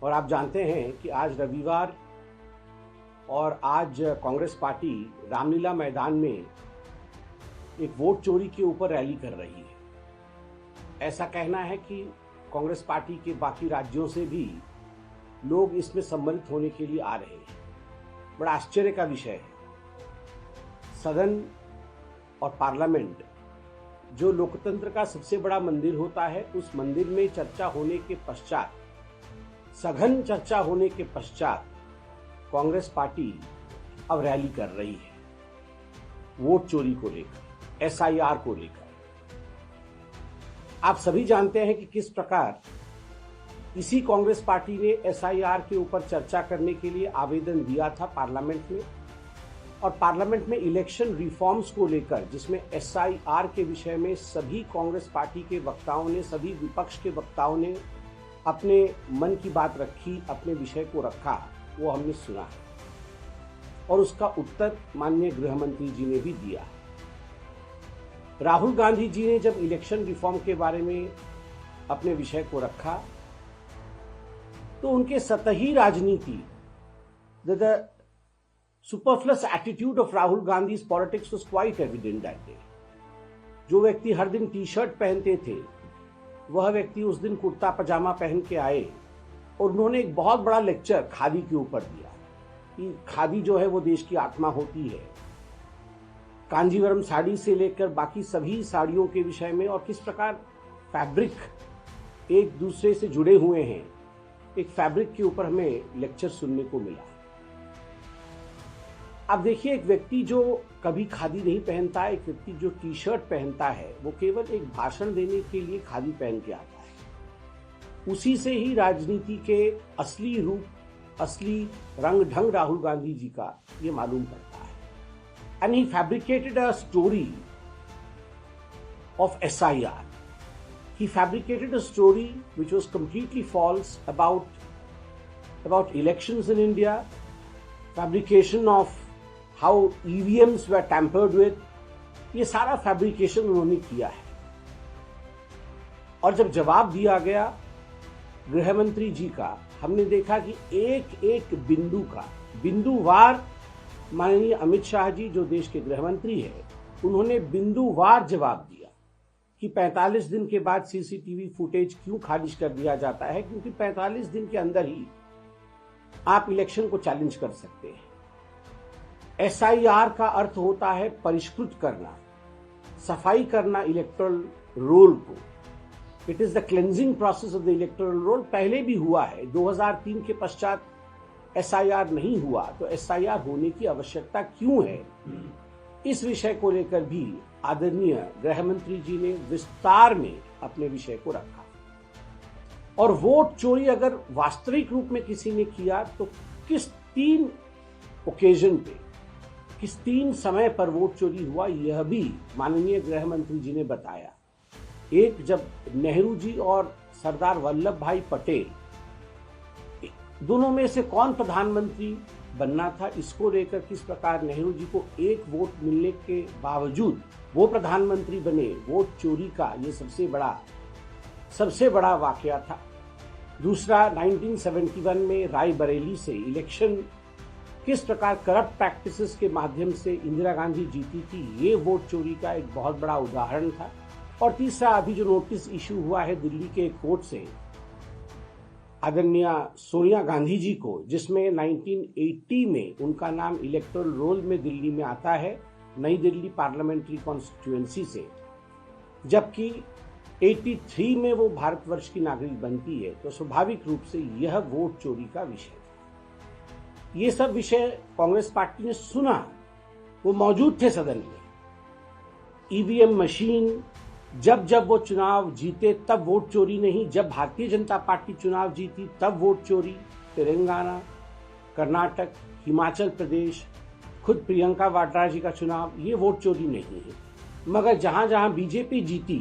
और आप जानते हैं कि आज रविवार और आज कांग्रेस पार्टी रामलीला मैदान में एक वोट चोरी के ऊपर रैली कर रही है। ऐसा कहना है कि कांग्रेस पार्टी के बाकी राज्यों से भी लोग इसमें सम्मिलित होने के लिए आ रहे हैं। बड़ा आश्चर्य का विषय है। सदन और पार्लियामेंट जो लोकतंत्र का सबसे बड़ा मंदिर होता है, उस मंदिर में चर्चा होने के पश्चात, सघन चर्चा होने के पश्चात कांग्रेस पार्टी अब रैली कर रही है वोट चोरी को लेकर, एसआईआर को लेकर। आप सभी जानते हैं कि किस प्रकार इसी कांग्रेस पार्टी ने एसआईआर के ऊपर चर्चा करने के लिए आवेदन दिया था पार्लियामेंट में, और पार्लियामेंट में इलेक्शन रिफॉर्म्स को लेकर, जिसमें एसआईआर के विषय में सभी कांग्रेस पार्टी के वक्ताओं ने, सभी विपक्ष के वक्ताओं ने अपने मन की बात रखी, अपने विषय को रखा, वो हमने सुना है। और उसका उत्तर माननीय गृह मंत्री जी ने भी दिया। राहुल गांधी जी ने जब इलेक्शन रिफॉर्म के बारे में अपने विषय को रखा, तो उनके सतही राजनीति, the superfluous attitude of Rahul Gandhi's politics was quite evident that day. जो व्यक्ति हर दिन टी शर्ट पहनते थे, वह व्यक्ति उस दिन कुर्ता पजामा पहन के आए और उन्होंने एक बहुत बड़ा लेक्चर खादी के ऊपर दिया कि खादी जो है वो देश की आत्मा होती है। कांजीवरम साड़ी से लेकर बाकी सभी साड़ियों के विषय में, और किस प्रकार फैब्रिक एक दूसरे से जुड़े हुए हैं, एक फैब्रिक के ऊपर हमें लेक्चर सुनने को मिला। अब देखिए, एक व्यक्ति जो कभी खादी नहीं पहनता, एक व्यक्ति जो टी शर्ट पहनता है, वो केवल एक भाषण देने के लिए खादी पहन के आता है। उसी से ही राजनीति के असली रूप, असली रंग ढंग राहुल गांधी जी का ये मालूम पड़ता है। And he fabricated a story of SIR. He fabricated a story which was completely false about elections in India, fabrication of how EVMs were tampered with. ये सारा फैब्रिकेशन उन्होंने किया है। और जब जवाब दिया गया गृह मंत्री जी का, हमने देखा कि एक एक बिंदु का, बिंदुवार माननीय अमित शाह जी जो देश के गृह मंत्री है, उन्होंने बिंदुवार जवाब दिया कि 45 दिन के बाद सीसीटीवी फुटेज क्यों खारिज कर दिया जाता है, क्योंकि 45 दिन के अंदर ही आप इलेक्शन को चैलेंज कर सकते हैं। एसआईआर का अर्थ होता है परिष्कृत करना, सफाई करना इलेक्टोरल रोल को। It is the cleansing process of the electoral roll. पहले भी हुआ है, 2003 के पश्चात एसआईआर नहीं हुआ, तो एसआईआर होने की आवश्यकता क्यों है, इस विषय को लेकर भी आदरणीय गृह मंत्री जी ने विस्तार में अपने विषय को रखा। और वोट चोरी अगर वास्तविक रूप में किसी ने किया, तो किस 3 ओकेजन पे, किस 3 समय पर वोट चोरी हुआ, यह भी माननीय गृह मंत्री जी ने बताया। एक, जब नेहरू जी और सरदार वल्लभ भाई पटेल, दोनों में से कौन प्रधानमंत्री बनना था, इसको लेकर किस प्रकार नेहरू जी को एक वोट मिलने के बावजूद वो प्रधानमंत्री बने, वोट चोरी का ये सबसे बड़ा वाकया था। दूसरा, 1971 में रायबरेली से इलेक्शन किस प्रकार करप्ट प्रैक्टिसेस के माध्यम से इंदिरा गांधी जीती थी, ये वोट चोरी का एक बहुत बड़ा उदाहरण था। और तीसरा, अभी जो नोटिस इशू हुआ है दिल्ली के कोर्ट से आदरणीय सोनिया गांधी जी को, जिसमें 1980 में उनका नाम इलेक्टोरल रोल में दिल्ली में आता है, नई दिल्ली पार्लियामेंट्री कॉन्स्टिट्यूएंसी से, जबकि 83 में वो भारतवर्ष की नागरिक बनती है, तो स्वाभाविक रूप से यह वोट चोरी का विषय था। ये सब विषय कांग्रेस पार्टी ने सुना, वो मौजूद थे सदन में। ईवीएम मशीन, जब वो चुनाव जीते तब वोट चोरी नहीं, जब भारतीय जनता पार्टी चुनाव जीती तब वोट चोरी। तेलंगाना, कर्नाटक, हिमाचल प्रदेश, खुद प्रियंका वाड्रा जी का चुनाव, ये वोट चोरी नहीं है। मगर जहां जहां बीजेपी जीती,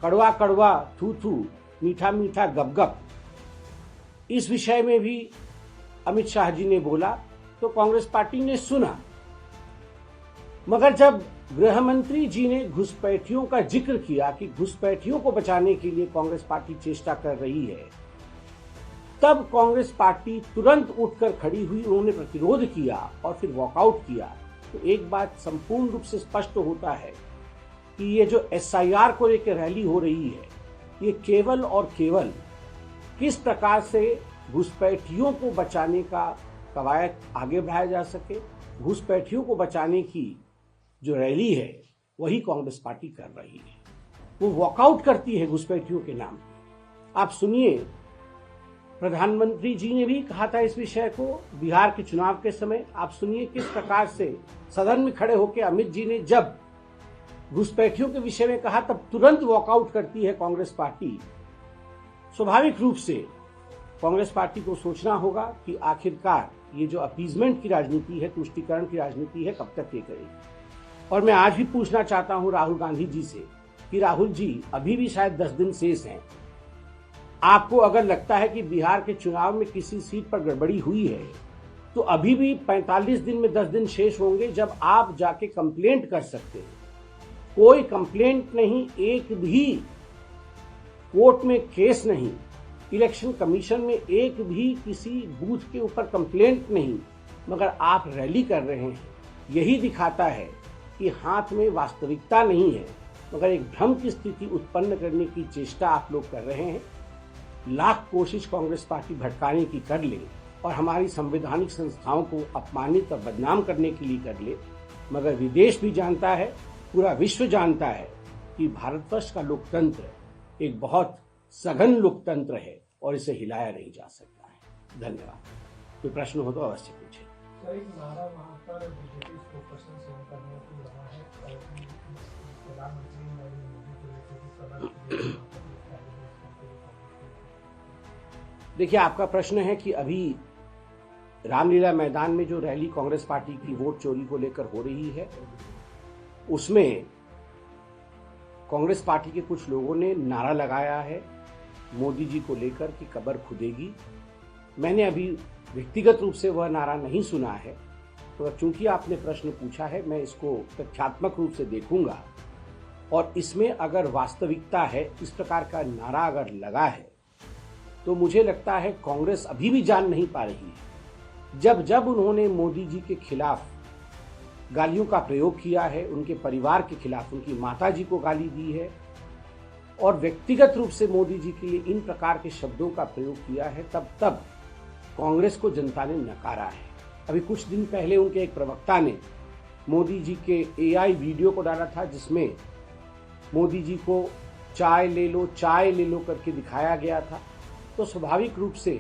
कड़वा कड़वा, थू थू, मीठा मीठा, गप गप, इस विषय में भी अमित शाह जी ने बोला, तो कांग्रेस पार्टी ने सुना। मगर जब गृह मंत्री जी ने घुसपैठियों का जिक्र किया कि घुसपैठियों को बचाने के लिए कांग्रेस पार्टी चेष्टा कर रही है, तब कांग्रेस पार्टी तुरंत उठकर खड़ी हुई, उन्होंने प्रतिरोध किया और फिर वॉकआउट किया। तो एक बात संपूर्ण रूप से स्पष्ट होता है कि ये जो SIR को लेकर रैली हो रही है, ये केवल और केवल किस प्रकार से घुसपैठियों को बचाने का कवायद आगे बढ़ाया जा सके, घुसपैठियों को बचाने की जो रैली है वही कांग्रेस पार्टी कर रही है। वो वॉकआउट करती है घुसपैठियों के नाम। आप सुनिए, प्रधानमंत्री जी ने भी कहा था इस विषय को बिहार के चुनाव के समय। आप सुनिए किस प्रकार से सदन में खड़े होकर अमित जी ने जब घुसपैठियों के विषय में कहा तब तुरंत वॉकआउट करती है कांग्रेस पार्टी। स्वाभाविक रूप से कांग्रेस पार्टी को सोचना होगा कि आखिरकार ये जो अपीजमेंट की राजनीति है, तुष्टीकरण की राजनीति है, कब तक ये करेगी। और मैं आज भी पूछना चाहता हूं राहुल गांधी जी से कि राहुल जी, अभी भी शायद 10 दिन शेष हैं। आपको अगर लगता है कि बिहार के चुनाव में किसी सीट पर गड़बड़ी हुई है तो अभी भी 45 दिन में 10 दिन शेष होंगे जब आप जाके कंप्लेंट कर सकते हैं। कोई कंप्लेंट नहीं, एक भी कोर्ट में केस नहीं, इलेक्शन कमीशन में एक भी किसी बूथ के ऊपर कंप्लेंट नहीं, मगर आप रैली कर रहे हैं। यही दिखाता है कि हाथ में वास्तविकता नहीं है, मगर एक भ्रम की स्थिति उत्पन्न करने की चेष्टा आप लोग कर रहे हैं। लाख कोशिश कांग्रेस पार्टी भटकाने की कर ले और हमारी संवैधानिक संस्थाओं को अपमानित और बदनाम करने के लिए कर ले, मगर विदेश भी जानता है, पूरा विश्व जानता है कि भारतवर्ष का लोकतंत्र एक बहुत सघन लोकतंत्र है और इसे हिलाया नहीं जा सकता है। धन्यवाद। कोई प्रश्न हो तो अवश्य पूछे। देखिए, आपका प्रश्न है कि अभी रामलीला मैदान में जो रैली कांग्रेस पार्टी की वोट चोरी को लेकर हो रही है, उसमें कांग्रेस पार्टी के कुछ लोगों ने नारा लगाया है मोदी जी को लेकर कि कब्र खुदेगी। मैंने अभी व्यक्तिगत रूप से वह नारा नहीं सुना है, तो चूंकि आपने प्रश्न पूछा है, मैं इसको तथ्यात्मक रूप से देखूंगा और इसमें अगर वास्तविकता है, इस प्रकार का नारा अगर लगा है, तो मुझे लगता है कांग्रेस अभी भी जान नहीं पा रही है। जब जब उन्होंने मोदी जी के खिलाफ गालियों का प्रयोग किया है, उनके परिवार के खिलाफ, उनकी माता जी को गाली दी है और व्यक्तिगत रूप से मोदी जी के लिए इन प्रकार के शब्दों का प्रयोग किया है, तब कांग्रेस को जनता ने नकारा है। अभी कुछ दिन पहले उनके एक प्रवक्ता ने मोदी जी के AI वीडियो को डाला था, जिसमें मोदी जी को चाय ले लो करके दिखाया गया था। तो स्वाभाविक रूप से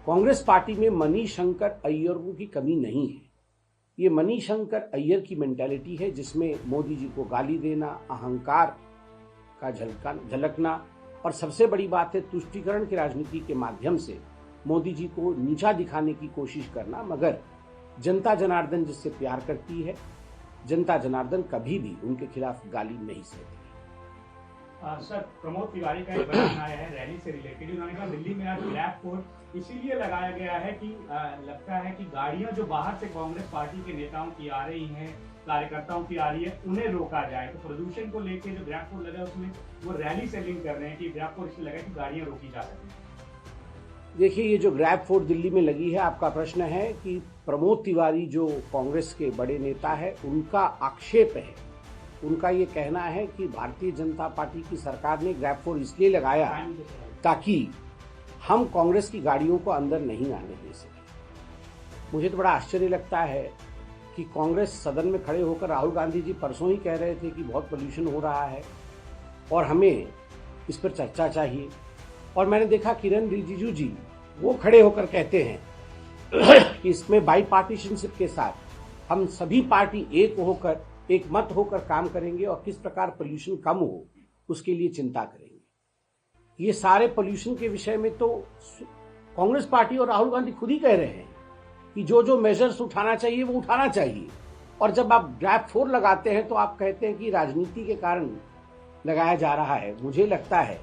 कांग्रेस पार्टी में मनीशंकर अय्यरों की कमी नहीं है। ये मनीशंकर अय्यर की मेंटालिटी है, जिसमें मोदी जी को गाली देना, अहंकार का झलकना और सबसे बड़ी बात है तुष्टीकरण की राजनीति के माध्यम से मोदी जी को नीचा दिखाने की कोशिश करना। मगर जनता जनार्दन जिससे प्यार करती है, जनता जनार्दन कभी भी उनके खिलाफ गाली नहीं सहती। सर, प्रमोद तिवारी का एक बयान आया है रैली से रिलेटेड। उन्होंने कहा दिल्ली में आज ग्रैब कोड इसीलिए लगाया गया है कि लगता है कि गाड़ियां जो बाहर से कांग्रेस पार्टी के नेताओं की आ रही हैं, कार्यकर्ताओं की आ रही है, उन्हें रोका जाए। तो प्रदूषण को लेकर जो ग्रैब कोड लगा उसमें वो रैली से लिंक कर रहे हैं कि ग्रैब कोड इसलिए लगा कि गाड़ियां रोकी जा सकें। देखिए, ये जो ग्रैब फोर्स दिल्ली में लगी है, आपका प्रश्न है कि प्रमोद तिवारी जो कांग्रेस के बड़े नेता है, उनका आक्षेप है, उनका ये कहना है कि भारतीय जनता पार्टी की सरकार ने ग्रैब फोर्स इसलिए लगाया ताकि हम कांग्रेस की गाड़ियों को अंदर नहीं आने दे सके। मुझे तो बड़ा आश्चर्य लगता है कि कांग्रेस सदन में खड़े होकर, राहुल गांधी जी परसों ही कह रहे थे कि बहुत पोल्यूशन हो रहा है और हमें इस पर चर्चा चाहिए, और मैंने देखा किरण रिजिजू जी वो खड़े होकर कहते हैं कि इसमें बाई पार्टीशनशिप के साथ हम सभी पार्टी एक मत होकर काम करेंगे और किस प्रकार पोल्यूशन कम हो उसके लिए चिंता करेंगे। ये सारे पोल्यूशन के विषय में तो कांग्रेस पार्टी और राहुल गांधी खुद ही कह रहे हैं कि जो जो मेजर्स उठाना चाहिए वो उठाना चाहिए, और जब आप ग्रैब फोर्स लगाते हैं तो आप कहते हैं कि राजनीति के कारण लगाया जा रहा है। मुझे लगता है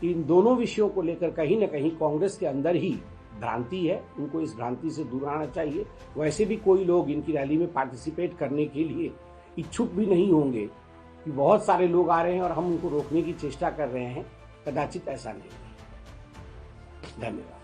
कि इन दोनों विषयों को लेकर कहीं न कहीं कांग्रेस के अंदर ही भ्रांति है, उनको इस भ्रांति से दूर आना चाहिए। वैसे भी कोई लोग इनकी रैली में पार्टिसिपेट करने के लिए इच्छुक भी नहीं होंगे कि बहुत सारे लोग आ रहे हैं और हम उनको रोकने की चेष्टा कर रहे हैं, कदाचित ऐसा नहीं है। धन्यवाद।